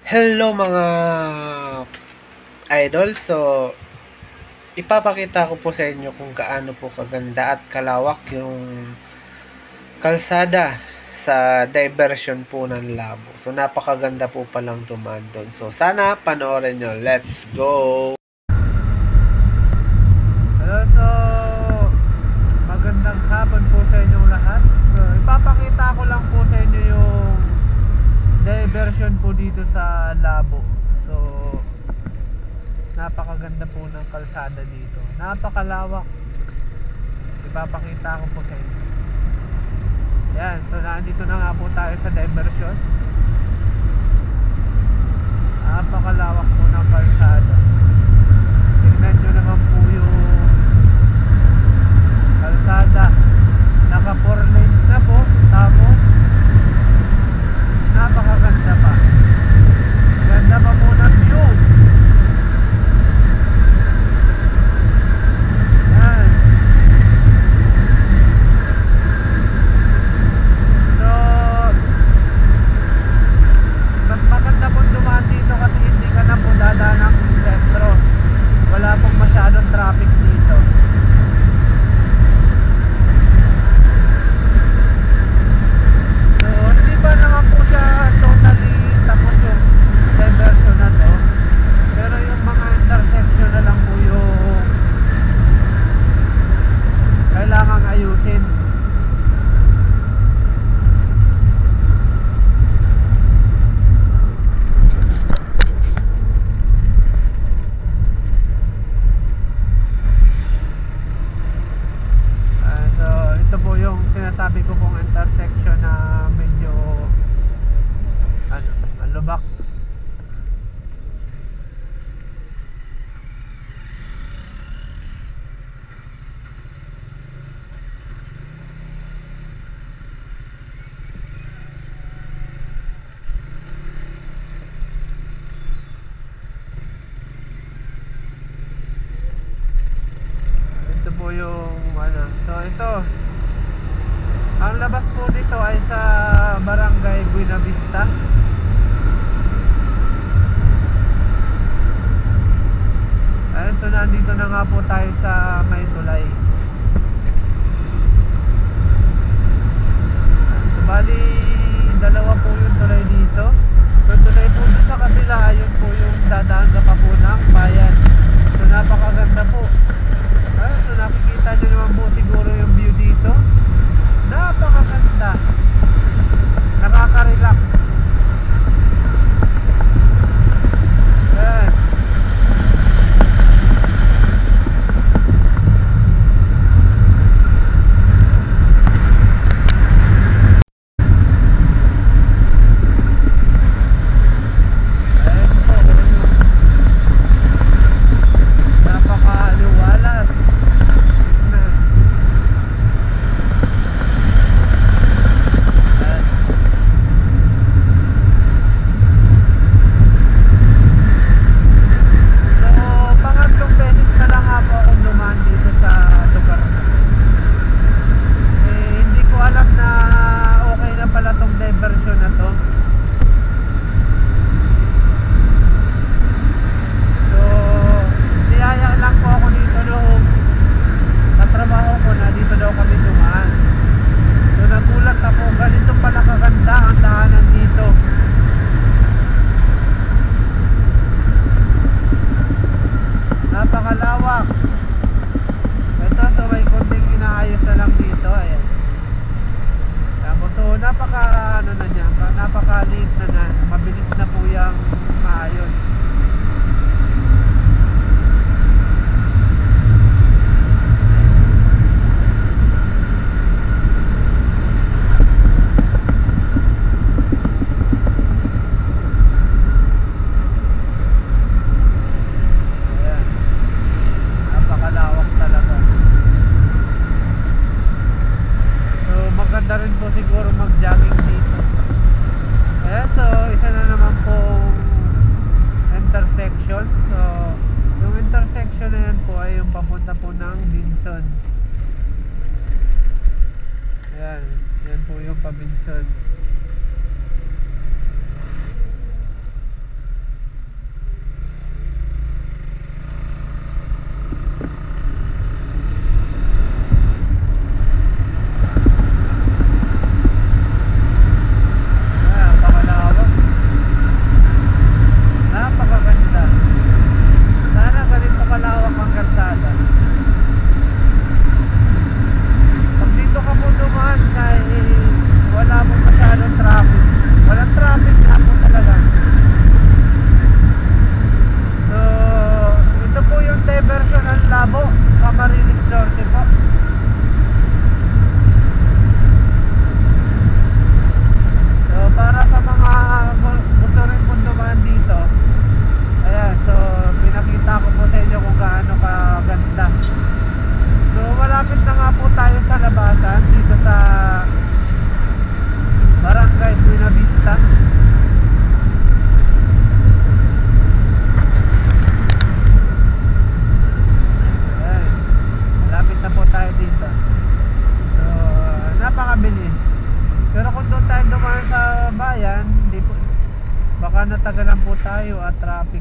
Hello mga idol. So, ipapakita ko po sa inyo kung gaano po kaganda at kalawak yung kalsada sa diversion po ng Labo. So, napakaganda po palang dumaan doon. So, sana panoorin nyo. Let's go! Hello, so magandang hapon po sa inyong lahat. So, ipapakita ko lang po sa inyo yung diversion po dito sa Labo. So, napakaganda po ng kalsada dito, napakalawak. Ipapakita ko po sa inyo. Yan, so nandito na nga po tayo sa diversion. Napakalawak po ng kalsada. Tingnan nyo naman po yung kalsada. Naka 4 lanes na po. Tapos napakaganda pa. Ganda pa po ng view. Traffic dito. So, hindi pa naman po siya totally tapos yung diversion na to. Pero yung mga intersection na lang po yung kailangang ayusin. Sinasabi ko pong intersection na medyo malubak. Ito po yung so ito ang labas po nito ay sa Barangay Buena Vista. Ayun, so nandito na nga po tayo sa may tulay. So bali, dalawa po yung tulay dito. So tulay po dito sa kabila, ayun po yung dadaan ka pa po ng bayan. So napakaganda po. Ayun, so nakikita nyo naman po siguro yung view dito. Napakaganda. Nakaka-relax. Ayan. Napakaliwalas. Napaka-liit na mabilis na po yung maayos. Ayan. Napakalawak talaga. So maganda rin po siguro mag-jogging dito. Ayan, so isa na naman pong intersection. So yung intersection na yan po ay yung papunta po ng Binsons. Ayan, yan po yung Pabinsons. natagalan po tayo at traffic